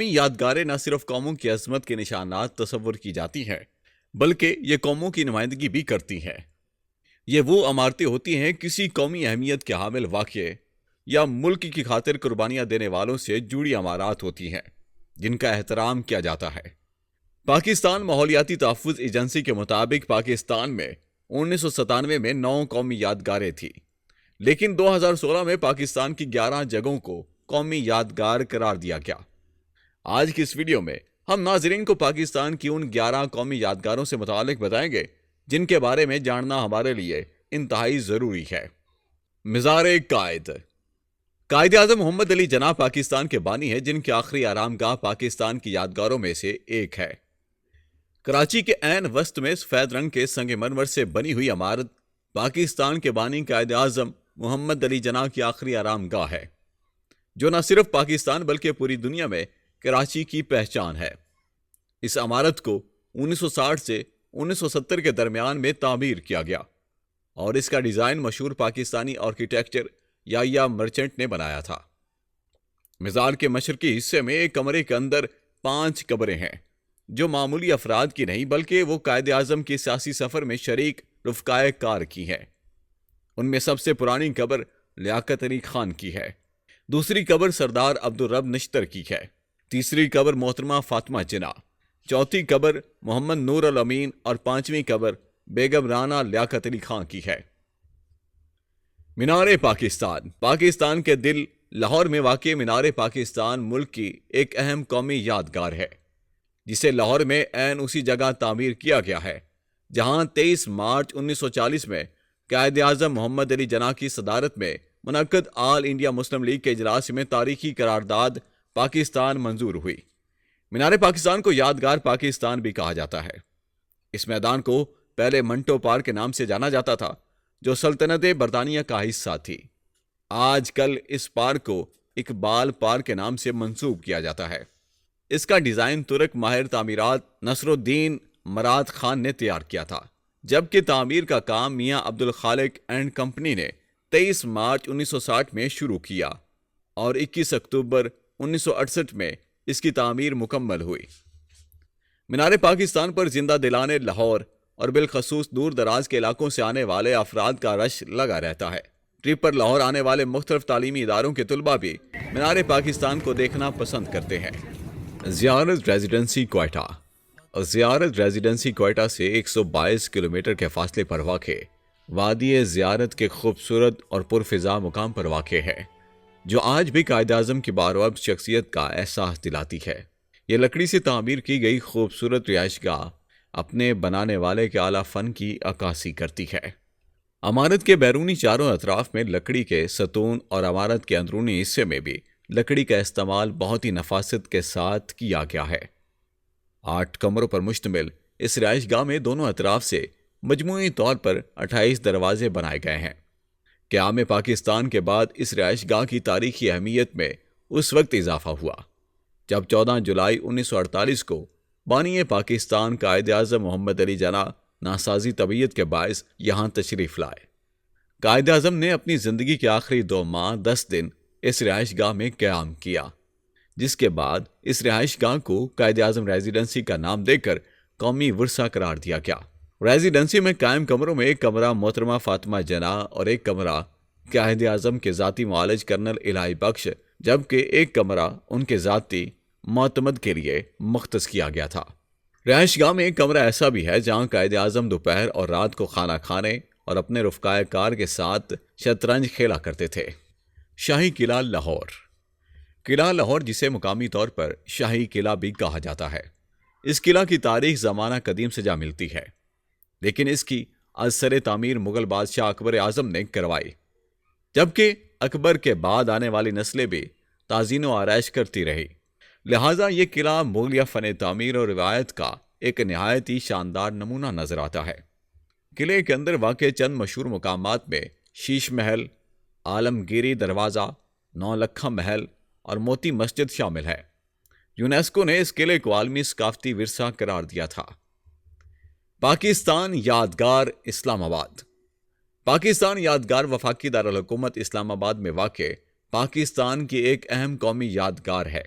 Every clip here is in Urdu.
یادگاریں نہ صرف قوموں کی عظمت کے نشانات تصور کی جاتی ہیں بلکہ یہ قوموں کی نمائندگی بھی کرتی ہیں۔ یہ وہ عمارتیں ہوتی ہیں کسی قومی اہمیت کے حامل واقعے یا ملک کی خاطر قربانیاں دینے والوں سے جڑی عمارات ہوتی ہیں جن کا احترام کیا جاتا ہے۔ پاکستان ماحولیاتی تحفظ ایجنسی کے مطابق پاکستان میں 1997 میں 9 قومی یادگاریں تھیں، لیکن 2016 میں پاکستان کی 11 جگہوں کو قومی یادگار قرار دیا گیا۔ آج کی اس ویڈیو میں ہم ناظرین کو پاکستان کی ان 11 قومی یادگاروں سے متعلق بتائیں گے جن کے بارے میں جاننا ہمارے لیے انتہائی ضروری ہے۔ مزار قائد اعظم محمد علی جناح پاکستان کے بانی ہیں جن کی آخری آرام گاہ پاکستان کی یادگاروں میں سے ایک ہے۔ کراچی کے عین وسط میں سفید رنگ کے سنگ مرمر سے بنی ہوئی عمارت پاکستان کے بانی قائد اعظم محمد علی جناح کی آخری آرام گاہ ہے، جو نہ صرف پاکستان بلکہ پوری دنیا میں کراچی کی پہچان ہے۔ اس عمارت کو 1960 سے 1970 کے درمیان میں تعمیر کیا گیا اور اس کا ڈیزائن مشہور پاکستانی آرکیٹیکچر یحییٰ مرچنٹ نے بنایا تھا۔ مزار کے مشرقی حصے میں ایک کمرے کے اندر 5 قبریں ہیں جو معمولی افراد کی نہیں بلکہ وہ قائد اعظم کے سیاسی سفر میں شریک رفقائے کار کی ہیں۔ ان میں سب سے پرانی قبر لیاقت علی خان کی ہے، دوسری قبر سردار عبدالرب نشتر کی ہے، تیسری قبر محترمہ فاطمہ جناح، چوتھی قبر محمد نور الامین اور 5ویں قبر بیگم رانا لیاقت علی خان کی ہے۔ مینار پاکستان کے دل لاہور میں واقع مینار پاکستان ملک کی ایک اہم قومی یادگار ہے جسے لاہور میں عین اسی جگہ تعمیر کیا گیا ہے جہاں 23 مارچ 1940 میں قائد اعظم محمد علی جناح کی صدارت میں منعقد آل انڈیا مسلم لیگ کے اجلاس میں تاریخی قرارداد پاکستان منظور ہوئی۔ مینار پاکستان کو یادگار پاکستان بھی کہا جاتا ہے۔ اس میدان کو پہلے منٹو پارک کے نام سے جانا جاتا تھا جو سلطنت برطانیہ کا حصہ تھی۔ آج کل اس پارک کو اقبال پارک کے نام سے منسوب کیا جاتا ہے۔ اس کا ڈیزائن ترک ماہر تعمیرات نصر الدین مراد خان نے تیار کیا تھا، جبکہ تعمیر کا کام میاں عبدالخالق اینڈ کمپنی نے 23 مارچ 1960 میں شروع کیا اور 21 اکتوبر 1968 میں اس کی تعمیر مکمل ہوئی۔ مینار پاکستان پر زندہ دلان لاہور اور بالخصوص دور دراز کے علاقوں سے آنے والے افراد کا رش لگا رہتا ہے۔ ٹرپ پر لاہور آنے والے مختلف تعلیمی اداروں کے طلباء بھی مینار پاکستان کو دیکھنا پسند کرتے ہیں۔ زیارت ریزیڈنسی کوئٹہ سے 122 کلومیٹر کے فاصلے پر واقع وادی زیارت کے خوبصورت اور پرفضا مقام پر واقع ہے جو آج بھی قائد اعظم کی باروقت شخصیت کا احساس دلاتی ہے۔ یہ لکڑی سے تعمیر کی گئی خوبصورت رہائش گاہ اپنے بنانے والے کے اعلیٰ فن کی عکاسی کرتی ہے۔ عمارت کے بیرونی چاروں اطراف میں لکڑی کے ستون اور عمارت کے اندرونی حصے میں بھی لکڑی کا استعمال بہت ہی نفاست کے ساتھ کیا گیا ہے۔ 8 کمروں پر مشتمل اس رہائش گاہ میں دونوں اطراف سے مجموعی طور پر 28 دروازے بنائے گئے ہیں۔ قیام پاکستان کے بعد اس رہائش گاہ کی تاریخی اہمیت میں اس وقت اضافہ ہوا جب 14 جولائی 1948 کو بانی پاکستان قائد اعظم محمد علی جناح ناسازی طبیعت کے باعث یہاں تشریف لائے۔ قائد اعظم نے اپنی زندگی کے آخری 2 ماہ 10 دن اس رہائش گاہ میں قیام کیا، جس کے بعد اس رہائش گاہ کو قائد اعظم ریزیڈنسی کا نام دے کر قومی ورثہ قرار دیا گیا۔ ریزیڈنسی میں قائم کمروں میں ایک کمرہ محترمہ فاطمہ جناح اور ایک کمرہ قائد اعظم کے ذاتی معالج کرنل الہی بخش، جبکہ ایک کمرہ ان کے ذاتی معتمد کے لیے مختص کیا گیا تھا۔ رہائش گاہ میں ایک کمرہ ایسا بھی ہے جہاں قائد اعظم دوپہر اور رات کو کھانا کھانے اور اپنے رفقائے کار کے ساتھ شطرنج کھیلا کرتے تھے۔ شاہی قلعہ لاہور جسے مقامی طور پر شاہی قلعہ بھی کہا جاتا ہے، اس قلعہ کی تاریخ زمانہ قدیم سے جا ملتی ہے، لیکن اس کی ازسر تعمیر مغل بادشاہ اکبر اعظم نے کروائی، جبکہ اکبر کے بعد آنے والی نسلیں بھی تزئین و آرائش کرتی رہی۔ لہٰذا یہ قلعہ مغلیہ فن تعمیر اور روایت کا ایک نہایت ہی شاندار نمونہ نظر آتا ہے۔ قلعے کے اندر واقع چند مشہور مقامات میں شیش محل، عالمگیری دروازہ، 9 لکھا محل اور موتی مسجد شامل ہے۔ یونیسکو نے اس قلعے کو عالمی ثقافتی ورثہ قرار دیا تھا۔ پاکستان یادگار وفاقی دارالحکومت اسلام آباد میں واقع پاکستان کی ایک اہم قومی یادگار ہے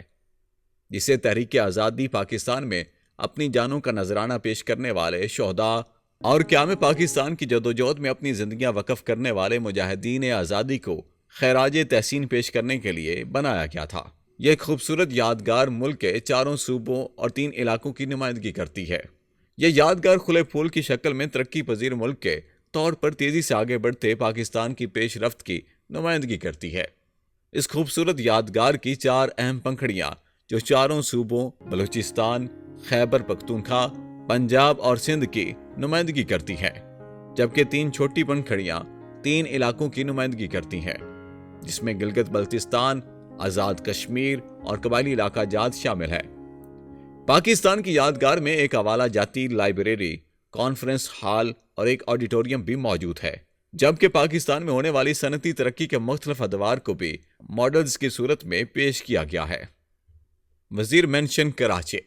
جسے تحریک آزادی پاکستان میں اپنی جانوں کا نذرانہ پیش کرنے والے شہداء اور قیام پاکستان کی جدوجہد میں اپنی زندگیاں وقف کرنے والے مجاہدین آزادی کو خراج تحسین پیش کرنے کے لیے بنایا گیا تھا۔ یہ ایک خوبصورت یادگار ملک کے 4 صوبوں اور 3 علاقوں کی نمائندگی کرتی ہے۔ یہ یادگار کھلے پھول کی شکل میں ترقی پذیر ملک کے طور پر تیزی سے آگے بڑھتے پاکستان کی پیش رفت کی نمائندگی کرتی ہے۔ اس خوبصورت یادگار کی 4 اہم پنکھڑیاں جو 4 صوبوں بلوچستان، خیبر پختونخوا، پنجاب اور سندھ کی نمائندگی کرتی ہیں، جبکہ 3 چھوٹی پنکھڑیاں 3 علاقوں کی نمائندگی کرتی ہیں، جس میں گلگت بلتستان، آزاد کشمیر اور قبائلی علاقہ جات شامل ہے۔ پاکستان کی یادگار میں ایک حوالہ جاتی لائبریری، کانفرنس ہال اور ایک آڈیٹوریم بھی موجود ہے، جبکہ پاکستان میں ہونے والی صنعتی ترقی کے مختلف ادوار کو بھی ماڈلز کی صورت میں پیش کیا گیا ہے۔ وزیر مینشن کراچی۔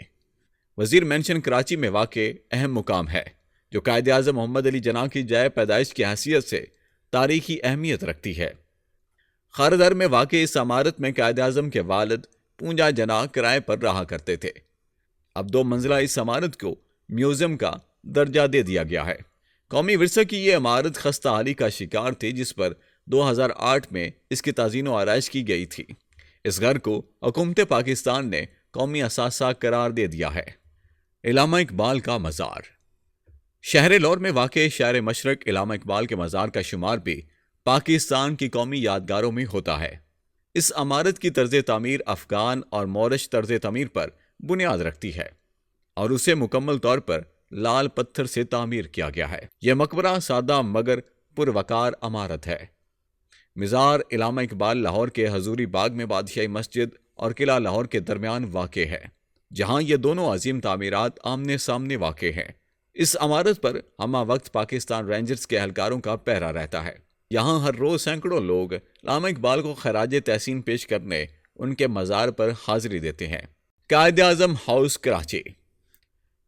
وزیر مینشن کراچی میں واقع اہم مقام ہے، جو قائد اعظم محمد علی جناح کی جائے پیدائش کی حیثیت سے تاریخی اہمیت رکھتی ہے۔ خاردر میں واقع اس عمارت میں قائد اعظم کے والد پونجا جناح کرائے پر رہا کرتے تھے۔ اب 2 منزلہ اس عمارت کو میوزیم کا درجہ دے دیا گیا ہے۔ قومی ورثہ کی یہ عمارت خستہ حالی کا شکار تھی، جس پر 2008 میں اس کی تعزین و آرائش کی گئی تھی۔ اس گھر کو حکومت پاکستان نے قومی اثاثہ قرار دے دیا ہے۔ علامہ اقبال کا مزار۔ شہر لور میں واقع شاعر مشرق علامہ اقبال کے مزار کا شمار بھی پاکستان کی قومی یادگاروں میں ہوتا ہے۔ اس عمارت کی طرز تعمیر افغان اور مورش طرز تعمیر پر بنیاد رکھتی ہے اور اسے مکمل طور پر لال پتھر سے تعمیر کیا گیا ہے۔ یہ مقبرہ سادہ مگر پروقار عمارت ہے۔ مزار علامہ اقبال لاہور کے حضوری باغ میں بادشاہی مسجد اور قلعہ لاہور کے درمیان واقع ہے، جہاں یہ دونوں عظیم تعمیرات آمنے سامنے واقع ہیں۔ اس عمارت پر ہمہ وقت پاکستان رینجرز کے اہلکاروں کا پہرا رہتا ہے۔ یہاں ہر روز سینکڑوں لوگ علامہ اقبال کو خراج تحسین پیش کرنے ان کے مزار پر حاضری دیتے ہیں۔ قائد اعظم ہاؤس کراچی۔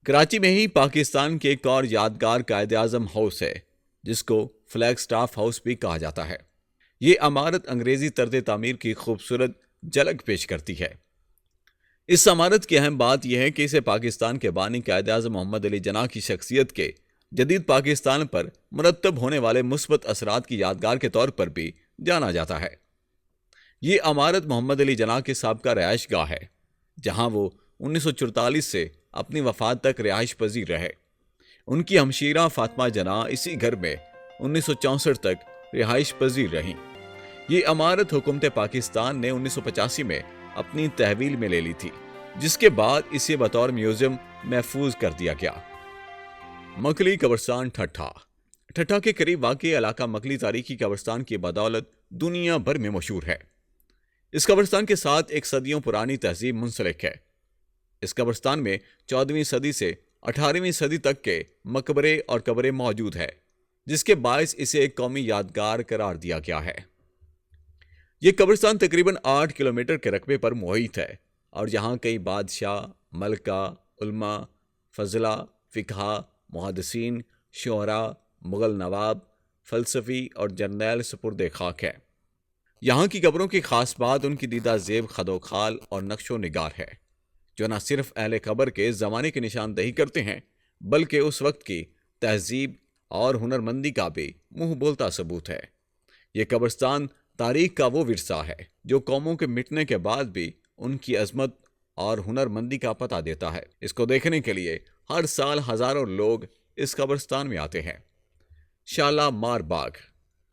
کراچی میں ہی پاکستان کے ایک اور یادگار قائد اعظم ہاؤس ہے، جس کو فلیگ سٹاف ہاؤس بھی کہا جاتا ہے۔ یہ عمارت انگریزی طرز تعمیر کی خوبصورت جھلک پیش کرتی ہے۔ اس عمارت کی اہم بات یہ ہے کہ اسے پاکستان کے بانی قائد اعظم محمد علی جناح کی شخصیت کے جدید پاکستان پر مرتب ہونے والے مثبت اثرات کی یادگار کے طور پر بھی جانا جاتا ہے۔ یہ عمارت محمد علی جناح کے سابقہ رہائش گاہ ہے، جہاں وہ 1944 سے اپنی وفات تک رہائش پذیر رہے۔ ان کی ہمشیرہ فاطمہ جناح اسی گھر میں 1964 تک رہائش پذیر رہیں۔ یہ عمارت حکومت پاکستان نے 1985 میں اپنی تحویل میں لے لی تھی، جس کے بعد اسے بطور میوزیم محفوظ کر دیا گیا۔ مکلی قبرستان ٹھٹھا۔ ٹھٹھا کے قریب واقع علاقہ مکلی تاریخی قبرستان کی بدولت دنیا بھر میں مشہور ہے۔ اس قبرستان کے ساتھ ایک صدیوں پرانی تہذیب منسلک ہے۔ اس قبرستان میں 14ویں صدی سے 18ویں صدی تک کے مقبرے اور قبریں موجود ہیں، جس کے باعث اسے ایک قومی یادگار قرار دیا گیا ہے۔ یہ قبرستان تقریباً 8 کلومیٹر کے رقبے پر محیط ہے اور یہاں کئی بادشاہ، ملکہ، علماء، فضلاء، فقہاء، محدثین، شعراء، مغل نواب، فلسفی اور جرنیل سپرد خاک ہے۔ یہاں کی قبروں کی خاص بات ان کی دیدہ زیب خد و خال اور نقش و نگار ہے، جو نہ صرف اہل قبر کے زمانے کی نشاندہی کرتے ہیں، بلکہ اس وقت کی تہذیب اور ہنرمندی کا بھی منہ بولتا ثبوت ہے۔ یہ قبرستان تاریخ کا وہ ورثہ ہے جو قوموں کے مٹنے کے بعد بھی ان کی عظمت اور ہنرمندی کا پتہ دیتا ہے۔ اس کو دیکھنے کے لیے ہر سال ہزاروں لوگ اس قبرستان میں آتے ہیں۔ شالامار باغ۔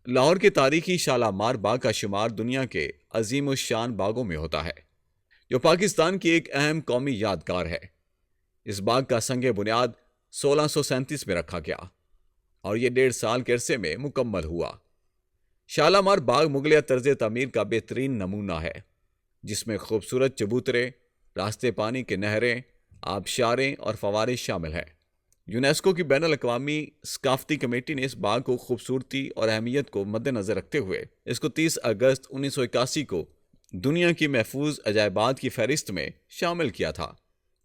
لاہور کے تاریخی شالامار باغ کا شمار دنیا کے عظیم الشان باغوں میں ہوتا ہے، جو پاکستان کی ایک اہم قومی یادگار ہے۔ اس باغ کا سنگ بنیاد 1637 میں رکھا گیا اور یہ 1.5 سال کے عرصے میں مکمل ہوا۔ شالامار باغ مغلیہ طرز تعمیر کا بہترین نمونہ ہے، جس میں خوبصورت چبوترے، راستے پانی کے نہریں، آبشاریں اور فوارے شامل ہیں۔ یونیسکو کی بین الاقوامی ثقافتی کمیٹی نے اس باغ کو خوبصورتی اور اہمیت کو مد نظر رکھتے ہوئے اس کو 30 اگست 1981 کو دنیا کی محفوظ عجائبات کی فہرست میں شامل کیا تھا،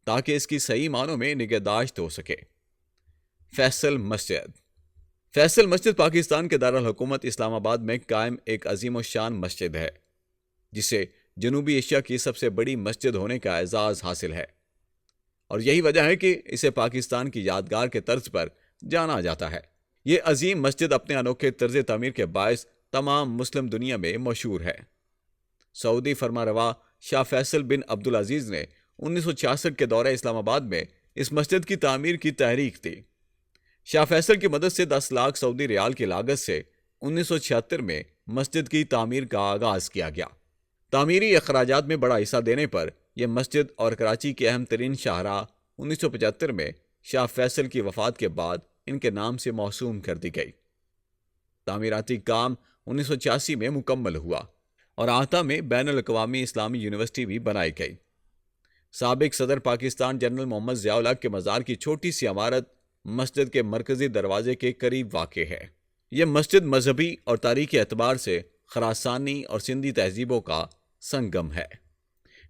تاکہ اس کی صحیح معنوں میں نگہداشت ہو سکے۔ فیصل مسجد۔ فیصل مسجد پاکستان کے دارالحکومت اسلام آباد میں قائم ایک عظیم الشان مسجد ہے، جسے جنوبی ایشیا کی سب سے بڑی مسجد ہونے کا اعزاز حاصل ہے، اور یہی وجہ ہے کہ اسے پاکستان کی یادگار کے طرز پر جانا جاتا ہے۔ یہ عظیم مسجد اپنے انوکھے طرز تعمیر کے باعث تمام مسلم دنیا میں مشہور ہے۔ سعودی فرمانروا شاہ فیصل بن عبدالعزیز نے 1966 کے دورہ اسلام آباد میں اس مسجد کی تعمیر کی تحریک دی۔ شاہ فیصل کی مدد سے 10 لاکھ سعودی ریال کی لاگت سے 1976 میں مسجد کی تعمیر کا آغاز کیا گیا۔ تعمیری اخراجات میں بڑا حصہ دینے پر یہ مسجد اور کراچی کی اہم ترین شاہراہ 1975 میں شاہ فیصل کی وفات کے بعد ان کے نام سے موسوم کر دی گئی۔ تعمیراتی کام 1986 میں مکمل ہوا اور آتا میں بین الاقوامی اسلامی یونیورسٹی بھی بنائی گئی۔ سابق صدر پاکستان جنرل محمد ضیاء الحق کے مزار کی چھوٹی سی عمارت مسجد کے مرکزی دروازے کے قریب واقع ہے۔ یہ مسجد مذہبی اور تاریخی اعتبار سے خراسانی اور سندھی تہذیبوں کا سنگم ہے۔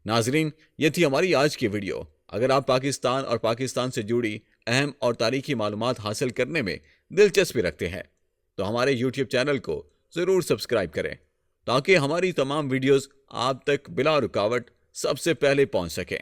ناظرین، یہ تھی ہماری آج کی ویڈیو۔ اگر آپ پاکستان اور پاکستان سے جڑی اہم اور تاریخی معلومات حاصل کرنے میں دلچسپی رکھتے ہیں تو ہمارے YouTube چینل کو ضرور سبسکرائب کریں تاکہ ہماری تمام ویڈیوز آپ تک بلا رکاوٹ سب سے پہلے پہنچ سکیں۔